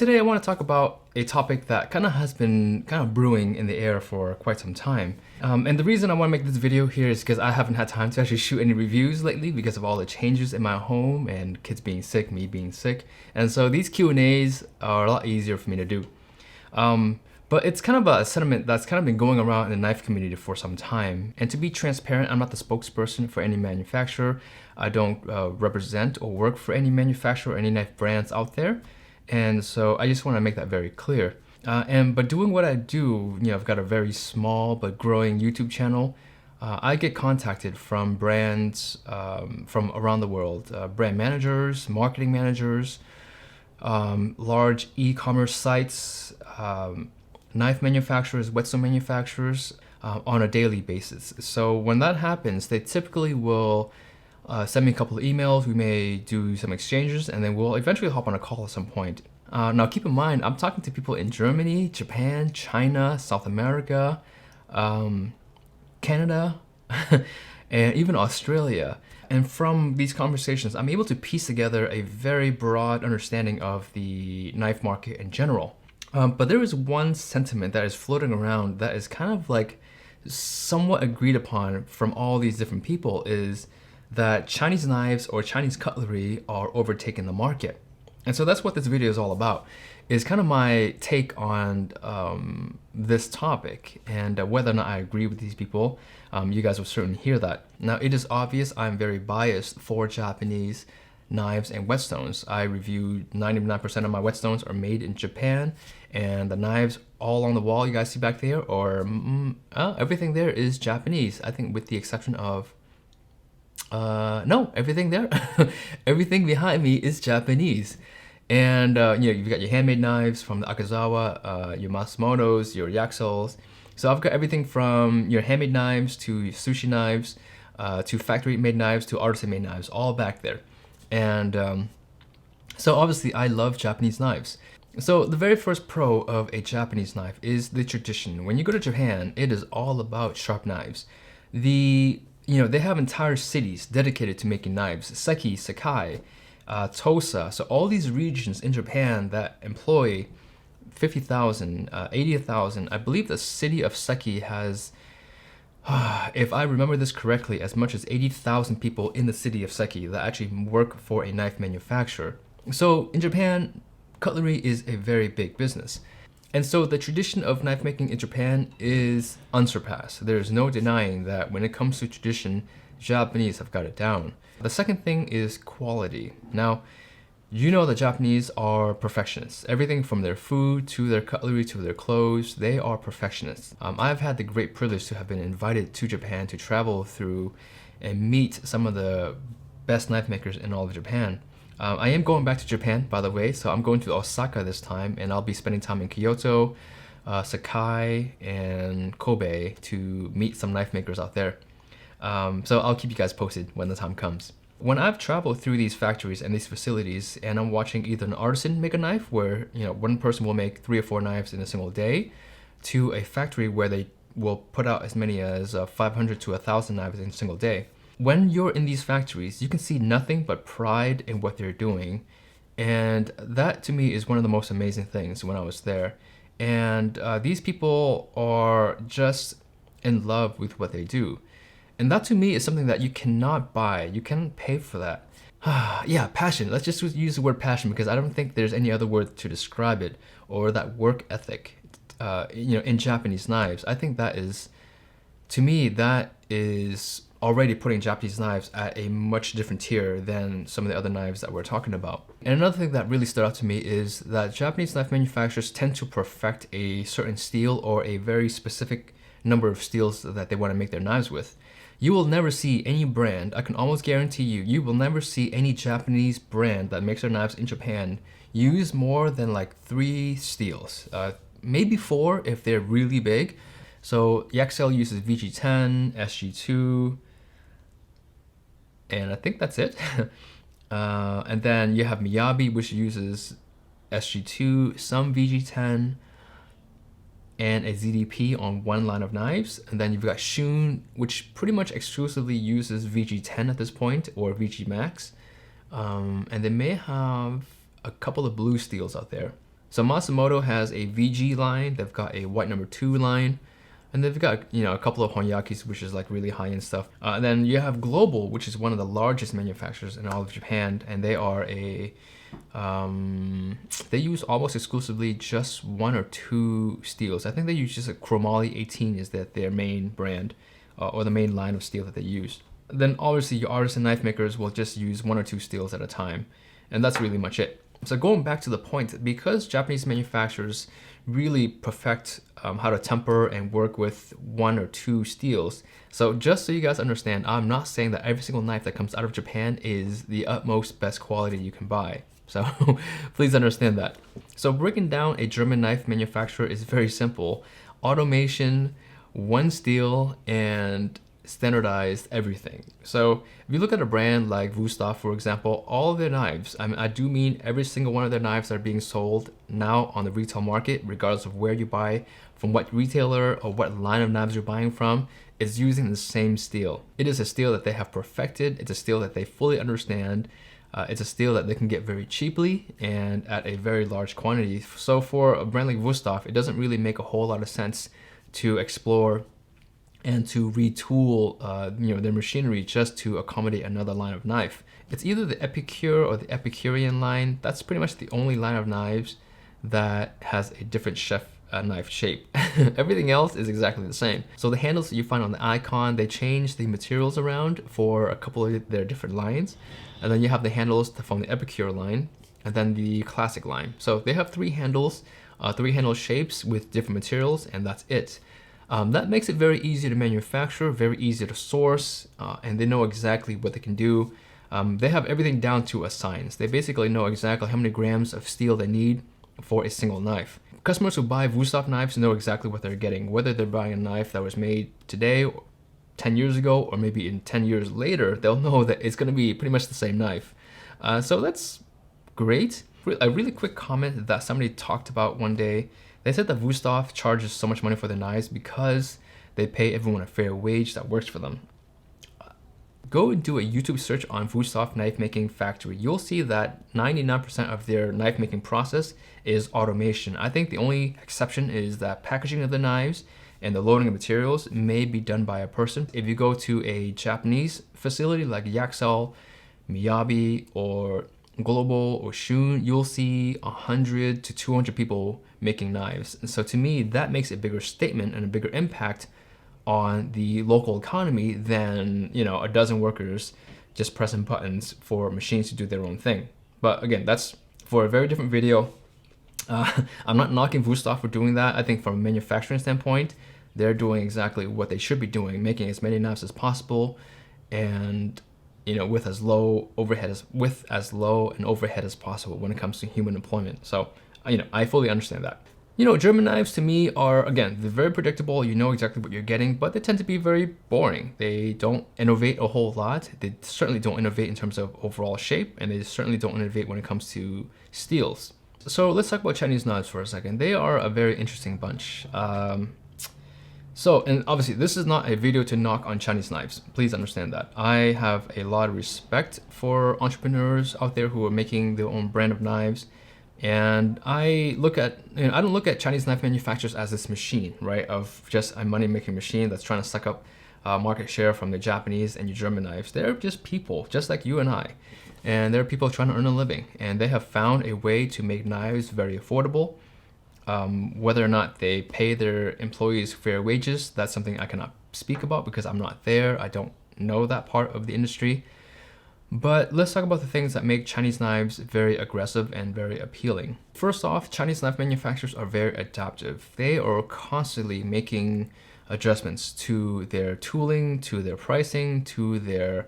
today I want to talk about a topic that kind of has been brewing in the air for quite some time. And the reason I want to make this video here is because I haven't had time to actually shoot any reviews lately because of all the changes in my home and kids being sick, me being sick. And so these Q&As are a lot easier for me to do. But it's kind of a sentiment that's kind of been going around in the knife community for some time. And to be transparent, I'm not the spokesperson for any manufacturer. I don't represent or work for any manufacturer or any knife brands out there. And so I just want to make that very clear. But doing what I do, I've got a very small but growing YouTube channel. I get contacted from brands from around the world, brand managers, marketing managers, large e-commerce sites, knife manufacturers, whetstone manufacturers on a daily basis. So when that happens, they typically will send me a couple of emails. We may do some exchanges, and then we'll eventually hop on a call at some point. Now, keep in mind, I'm talking to people in Germany, Japan, China, South America, Canada, and even Australia. And from these conversations, I'm able to piece together a very broad understanding of the knife market in general. But there is one sentiment that is floating around that is kind of like somewhat agreed upon from all these different people, is that Chinese knives or Chinese cutlery are overtaking the market. And so that's what this video is all about, is kind of my take on this topic and whether or not I agree with these people. You guys will certainly hear that. Now, it is obvious I'm very biased for Japanese knives and whetstones. I reviewed 99% of my whetstones are made in Japan, and the knives all on the wall you guys see back there are everything there is Japanese. I think with the exception of no, everything there, everything behind me is Japanese. And you've got your handmade knives from the Akazawa, your Matsumoto's, your Yaxels. So I've got everything from your handmade knives to sushi knives, to factory-made knives to artisan-made knives, all back there. And so obviously I love Japanese knives. So the very first pro of a Japanese knife is the tradition. When you go to Japan, it is all about sharp knives. They have entire cities dedicated to making knives. Seki, Sakai, Tosa. So all these regions in Japan that employ 50,000, 80,000. I believe the city of Seki has, if I remember this correctly, as much as 80,000 people in the city of Seki that actually work for a knife manufacturer. So in Japan, cutlery is a very big business. And so the tradition of knife making in Japan is unsurpassed. There's no denying that when it comes to tradition, Japanese have got it down. The second thing is quality. Now, the Japanese are perfectionists. Everything from their food to their cutlery to their clothes, they are perfectionists. I've had the great privilege to have been invited to Japan to travel through and meet some of the best knife makers in all of Japan. I am going back to Japan, by the way, so I'm going to Osaka this time, and I'll be spending time in Kyoto, Sakai, and Kobe to meet some knife makers out there. So I'll keep you guys posted when the time comes. When I've traveled through these factories and these facilities, and I'm watching either an artisan make a knife where one person will make 3 or 4 knives in a single day, to a factory where they will put out as many as 500 to 1,000 knives in a single day. When you're in these factories, you can see nothing but pride in what they're doing. And that to me is one of the most amazing things when I was there. And these people are just in love with what they do. And that to me is something that you cannot buy. You can't pay for that. Yeah, passion. Let's just use the word passion because I don't think there's any other word to describe it, or that work ethic, in Japanese knives. I think that is, to me, that is already putting Japanese knives at a much different tier than some of the other knives that we're talking about. And another thing that really stood out to me is that Japanese knife manufacturers tend to perfect a certain steel or a very specific number of steels that they want to make their knives with. You will never see any brand, I can almost guarantee you will never see any Japanese brand that makes their knives in Japan use more than like 3 steels. Maybe 4 if they're really big. So Yaxel uses VG10, SG2, and I think that's it. And then you have Miyabi, which uses SG2, some VG10, and a ZDP on one line of knives. And then you've got Shun, which pretty much exclusively uses VG10 at this point, or VG Max. And they may have a couple of blue steels out there. So Matsumoto has a VG line, they've got a white number 2 line, and they've got, a couple of Honyakis, which is like really high-end stuff. And then you have Global, which is one of the largest manufacturers in all of Japan, and they are they use almost exclusively just 1 or 2 steels. I think they use just a Chromoly 18 is their main brand, or the main line of steel that they use. Then obviously your artisan knife makers will just use 1 or 2 steels at a time, and that's really much it. So going back to the point, because Japanese manufacturers really perfect how to temper and work with 1 or 2 steels. So just so you guys understand, I'm not saying that every single knife that comes out of Japan is the utmost best quality you can buy. So please understand that. So breaking down a German knife manufacturer is very simple. Automation, 1 steel, and standardized everything. So if you look at a brand like Wusthof, for example, all of their knives, I do mean every single one of their knives that are being sold now on the retail market, regardless of where you buy, from what retailer or what line of knives you're buying from, is using the same steel. It is a steel that they have perfected. It's a steel that they fully understand. It's a steel that they can get very cheaply and at a very large quantity. So for a brand like Wusthof, it doesn't really make a whole lot of sense to explore and to retool their machinery just to accommodate another line of knife. It's either the Epicure or the Epicurean line. That's pretty much the only line of knives that has a different chef knife shape. Everything else is exactly the same. So the handles that you find on the Icon, they change the materials around for a couple of their different lines. And then you have the handles from the Epicure line and then the Classic line. So they have 3 handles, 3 handle shapes with different materials, and that's it. That makes it very easy to manufacture, very easy to source, and they know exactly what they can do. They have everything down to a science. They basically know exactly how many grams of steel they need for a single knife. Customers who buy Wusthof knives know exactly what they're getting, whether they're buying a knife that was made today, 10 years ago, or maybe in 10 years later, they'll know that it's going to be pretty much the same knife. So that's great. A really quick comment that somebody talked about one day. They said that Wusthof charges so much money for their knives because they pay everyone a fair wage that works for them. Go and do a YouTube search on Wusthof knife making factory. You'll see that 99% of their knife making process is automation. I think the only exception is that packaging of the knives and the loading of materials may be done by a person. If you go to a Japanese facility like Yaxel, Miyabi, or Global or Shun, you'll see 100 to 200 people making knives. And so to me, that makes a bigger statement and a bigger impact on the local economy than, a dozen workers just pressing buttons for machines to do their own thing. But again, that's for a very different video. I'm not knocking Wusthof for doing that. I think from a manufacturing standpoint, they're doing exactly what they should be doing, making as many knives as possible, and with as low an overhead as possible when it comes to human employment. So, I fully understand that. German knives to me are, again, they're very predictable. You know exactly what you're getting, but they tend to be very boring. They don't innovate a whole lot. They certainly don't innovate in terms of overall shape, and they certainly don't innovate when it comes to steels. So let's talk about Chinese knives for a second. They are a very interesting bunch. And obviously this is not a video to knock on Chinese knives. Please understand that. I have a lot of respect for entrepreneurs out there who are making their own brand of knives. And I don't look at Chinese knife manufacturers as this machine, right? Of just a money-making machine that's trying to suck up market share from the Japanese and your German knives. They're just people, just like you and I. And they're people trying to earn a living. And they have found a way to make knives very affordable. Whether or not they pay their employees fair wages, that's something I cannot speak about because I'm not there. I don't know that part of the industry. But let's talk about the things that make Chinese knives very aggressive and very appealing. First off, Chinese knife manufacturers are very adaptive. They are constantly making adjustments to their tooling, to their pricing, to their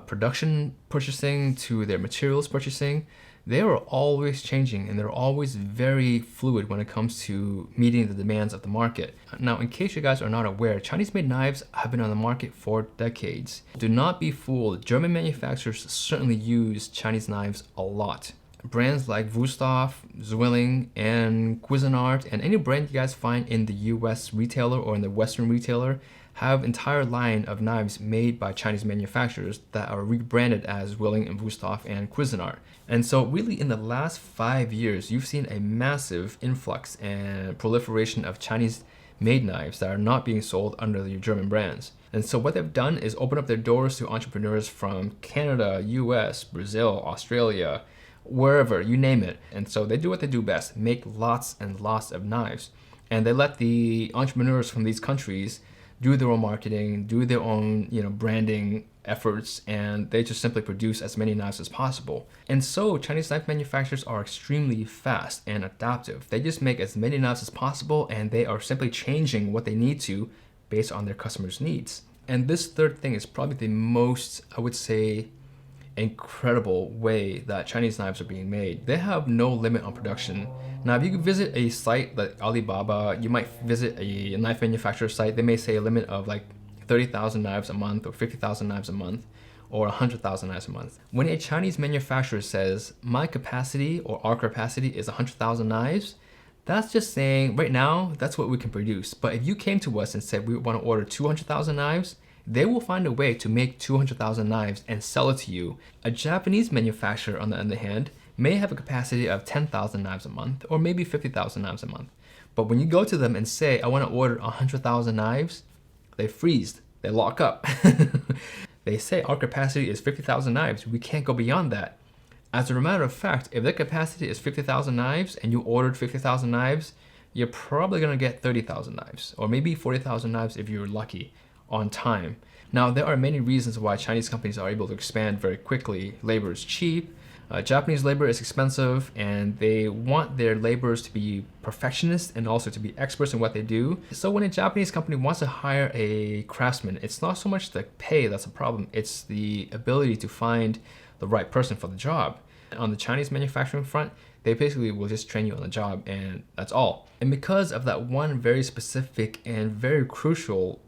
production purchasing, to their materials purchasing. They are always changing and they're always very fluid when it comes to meeting the demands of the market. Now, in case you guys are not aware, Chinese-made knives have been on the market for decades. Do not be fooled. German manufacturers certainly use Chinese knives a lot. Brands like Wusthof, Zwilling, and Cuisinart, and any brand you guys find in the US retailer or in the Western retailer have entire line of knives made by Chinese manufacturers that are rebranded as Willing and Wusthof and Cuisinart. And so really in the last 5 years, you've seen a massive influx and proliferation of Chinese made knives that are not being sold under the German brands. And so what they've done is open up their doors to entrepreneurs from Canada, US, Brazil, Australia, wherever, you name it. And so they do what they do best, make lots and lots of knives. And they let the entrepreneurs from these countries do their own marketing, do their own, branding efforts, and they just simply produce as many knives as possible. And so Chinese knife manufacturers are extremely fast and adaptive. They just make as many knives as possible, and they are simply changing what they need to based on their customers' needs. And this third thing is probably the most, I would say, incredible way that Chinese knives are being made. They have no limit on production. Now, if you could visit a site like Alibaba, you might visit a knife manufacturer site, they may say a limit of like 30,000 knives a month or 50,000 knives a month or 100,000 knives a month. When a Chinese manufacturer says, my capacity or our capacity is 100,000 knives, that's just saying right now, that's what we can produce. But if you came to us and said we want to order 200,000 knives, they will find a way to make 200,000 knives and sell it to you. A Japanese manufacturer, on the other hand, may have a capacity of 10,000 knives a month or maybe 50,000 knives a month. But when you go to them and say, I want to order 100,000 knives, they freeze, they lock up. They say our capacity is 50,000 knives. We can't go beyond that. As a matter of fact, if their capacity is 50,000 knives and you ordered 50,000 knives, you're probably going to get 30,000 knives or maybe 40,000 knives if you're lucky on time. Now, there are many reasons why Chinese companies are able to expand very quickly. Labor is cheap. Japanese labor is expensive, and they want their laborers to be perfectionists and also to be experts in what they do. So when a Japanese company wants to hire a craftsman, it's not so much the pay that's a problem, it's the ability to find the right person for the job. On the Chinese manufacturing front, they basically will just train you on the job, and that's all. And because of that one very specific and very crucial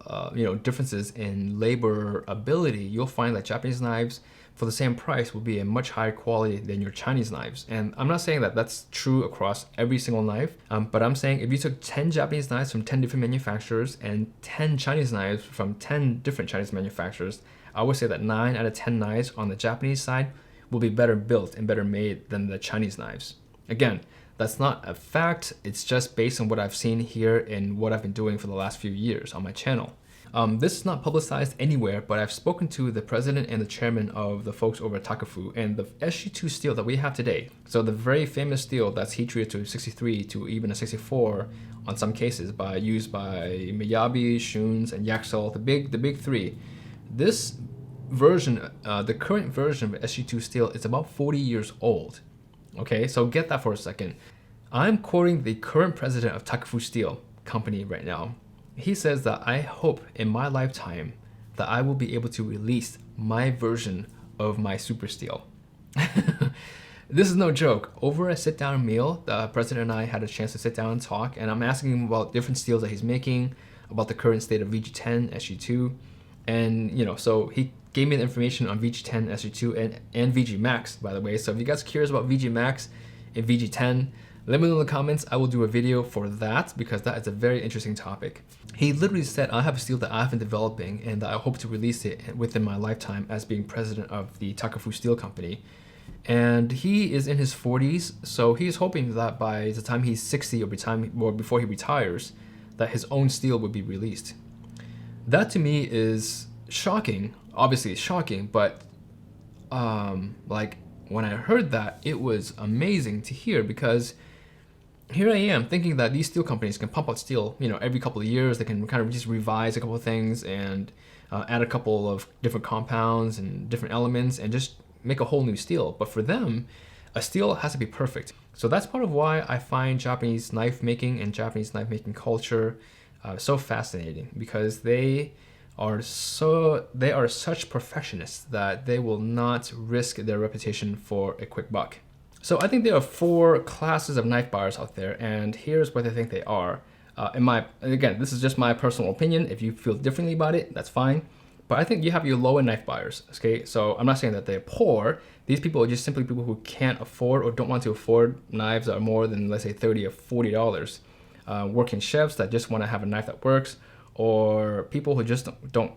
differences in labor ability, you'll find that Japanese knives for the same price will be a much higher quality than your Chinese knives. And I'm not saying that that's true across every single knife, but I'm saying if you took 10 Japanese knives from 10 different manufacturers and 10 Chinese knives from 10 different Chinese manufacturers, I would say that 9 out of 10 knives on the Japanese side will be better built and better made than the Chinese knives. Again, that's not a fact, it's just based on what I've seen here and what I've been doing for the last few years on my channel. This is not publicized anywhere, but I've spoken to the president and the chairman of the folks over at Takaful, and the SG2 steel that we have today, so the very famous steel that's heat treated to 63 to even a 64 on some cases used by Miyabi, Shuns, and Yaxel, the big three. This version, the current version of SG2 steel is about 40 years old. Okay, so get that for a second. I'm quoting the current president of Takaful Steel Company right now. He says that I hope in my lifetime that I will be able to release my version of my super steel. This is no joke. Over a sit-down meal, the president and I had a chance to sit down and talk, and I'm asking him about different steels that he's making, about the current state of VG10, SG2, and so he gave me the information on VG10, SG2, and VG Max, by the way. So if you guys are curious about VG Max and VG10, let me know in the comments. I will do a video for that because that is a very interesting topic. He literally said, I have a steel that I've been developing and that I hope to release it within my lifetime as being president of the Takaful Steel Company. And he is in his 40s, so he's hoping that by the time he's 60 or before he retires, that his own steel would be released. That to me is shocking. Obviously it's shocking, but when I heard that, it was amazing to hear, because here I am thinking that these steel companies can pump out steel, every couple of years. They can kind of just revise a couple of things and add a couple of different compounds and different elements and just make a whole new steel. But for them, a steel has to be perfect. So that's part of why I find Japanese knife making and Japanese knife making culture so fascinating, because they are such perfectionists that they will not risk their reputation for a quick buck. So I think there are 4 classes of knife buyers out there, and here's what I think they are. Again, this is just my personal opinion. If you feel differently about it, that's fine. But I think you have your low-end knife buyers, okay? So I'm not saying that they're poor. These people are just simply people who can't afford or don't want to afford knives that are more than, let's say, $30 or $40. Working chefs that just want to have a knife that works, or people who just don't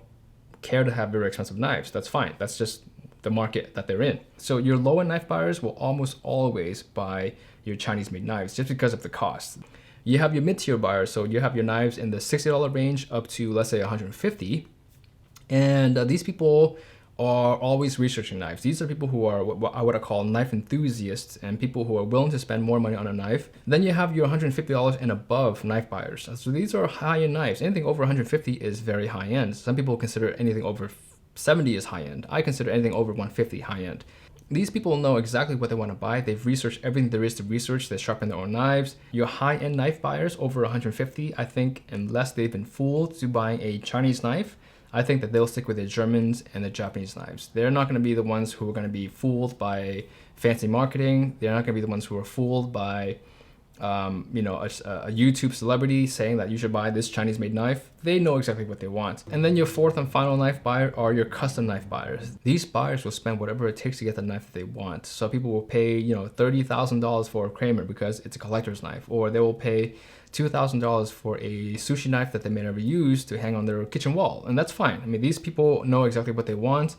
care to have very expensive knives. That's fine. That's just the market that they're in. So your low-end knife buyers will almost always buy your Chinese-made knives just because of the cost. You have your mid-tier buyers, so you have your knives in the $60 range up to, let's say, $150. And these people are always researching knives. These are people who are what I would call knife enthusiasts and people who are willing to spend more money on a knife. Then you have your $150 and above knife buyers. So these are high-end knives. Anything over $150 is very high-end. Some people consider anything over $70 is high-end. I consider anything over $150 high-end. These people know exactly what they want to buy. They've researched everything there is to research. They sharpen their own knives. Your high-end knife buyers over $150, I think, unless they've been fooled to buying a Chinese knife, I think that they'll stick with the Germans and the Japanese knives. They're not going to be the ones who are going to be fooled by fancy marketing. They're not going to be the ones who are fooled by, a YouTube celebrity saying that you should buy this Chinese-made knife. They know exactly what they want. And then your fourth and final knife buyer are your custom knife buyers. These buyers will spend whatever it takes to get the knife that they want. So people will pay, $30,000 for a Kramer because it's a collector's knife, or they will pay $2,000 for a sushi knife that they may never use to hang on their kitchen wall. And that's fine. I mean, these people know exactly what they want.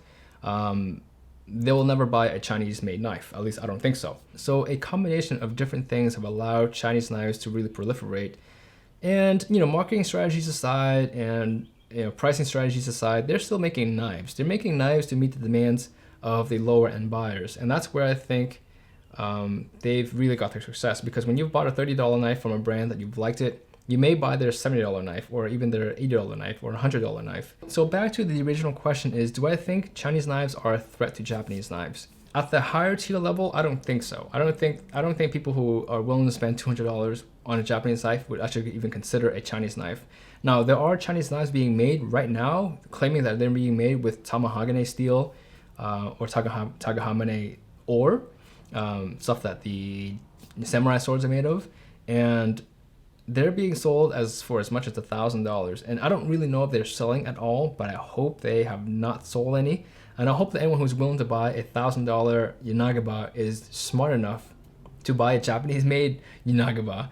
They will never buy a Chinese-made knife. At least I don't think so. So a combination of different things have allowed Chinese knives to really proliferate. And, marketing strategies aside and, pricing strategies aside, they're still making knives. They're making knives to meet the demands of the lower end buyers. And that's where I think they've really got their success, because when you've bought a $30 knife from a brand that you've liked it, you may buy their $70 knife or even their $80 knife or $100 knife. So back to the original question is, do I think Chinese knives are a threat to Japanese knives? At the higher tier level, I don't think so. I don't think people who are willing to spend $200 on a Japanese knife would actually even consider a Chinese knife. Now, there are Chinese knives being made right now claiming that they're being made with tamahagane steel or tagahamane ore, stuff that the samurai swords are made of, and they're being sold for as much as $1,000. And I don't really know if they're selling at all, but I hope they have not sold any. And I hope that anyone who's willing to buy a $1,000 Yanagaba is smart enough to buy a Japanese-made Yanagaba.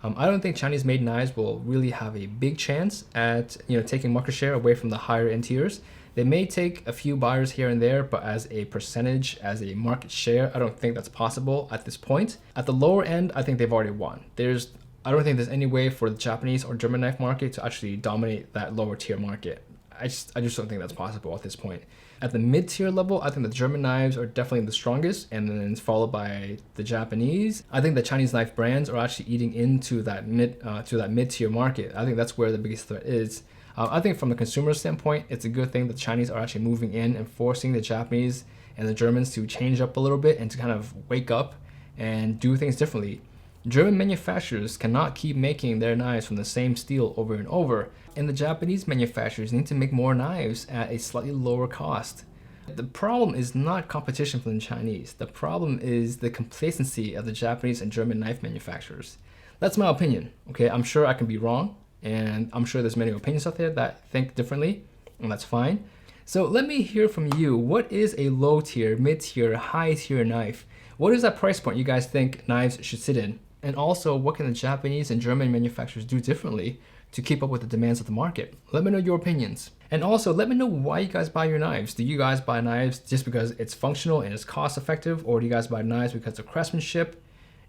I don't think Chinese-made knives will really have a big chance at taking market share away from the higher end tiers. They may take a few buyers here and there, but as a percentage, as a market share, I don't think that's possible at this point. At the lower end, I think they've already won. I don't think there's any way for the Japanese or German knife market to actually dominate that lower tier market. I just don't think that's possible at this point. At the mid-tier level, I think the German knives are definitely the strongest, and then it's followed by the Japanese. I think the Chinese knife brands are actually eating into that mid-tier market. I think that's where the biggest threat is. I think from the consumer standpoint, it's a good thing that the Chinese are actually moving in and forcing the Japanese and the Germans to change up a little bit and to kind of wake up and do things differently. German manufacturers cannot keep making their knives from the same steel over and over, and the Japanese manufacturers need to make more knives at a slightly lower cost. The problem is not competition from the Chinese. The problem is the complacency of the Japanese and German knife manufacturers. That's my opinion, okay? I'm sure I can be wrong, and I'm sure there's many opinions out there that think differently, and that's fine. So let me hear from you. What is a low tier, mid tier, high tier knife? What is that price point you guys think knives should sit in? And also, what can the Japanese and German manufacturers do differently to keep up with the demands of the market? Let me know your opinions. And also, let me know why you guys buy your knives. Do you guys buy knives just because it's functional and it's cost effective? Or do you guys buy knives because of craftsmanship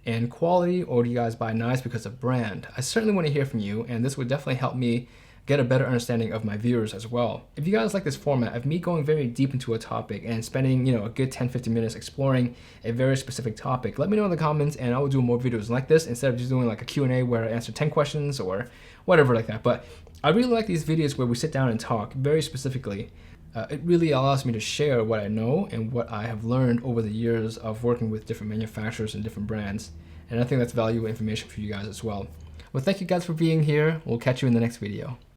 and quality? Or do you guys buy knives because of brand? I certainly want to hear from you, and this would definitely help me get a better understanding of my viewers as well. If you guys like this format of me going very deep into a topic and spending, a good 10-15 minutes exploring a very specific topic, let me know in the comments and I will do more videos like this instead of just doing like a Q&A where I answer 10 questions or whatever like that. But I really like these videos where we sit down and talk very specifically. It really allows me to share what I know and what I have learned over the years of working with different manufacturers and different brands. And I think that's valuable information for you guys as well. Well, thank you guys for being here. We'll catch you in the next video.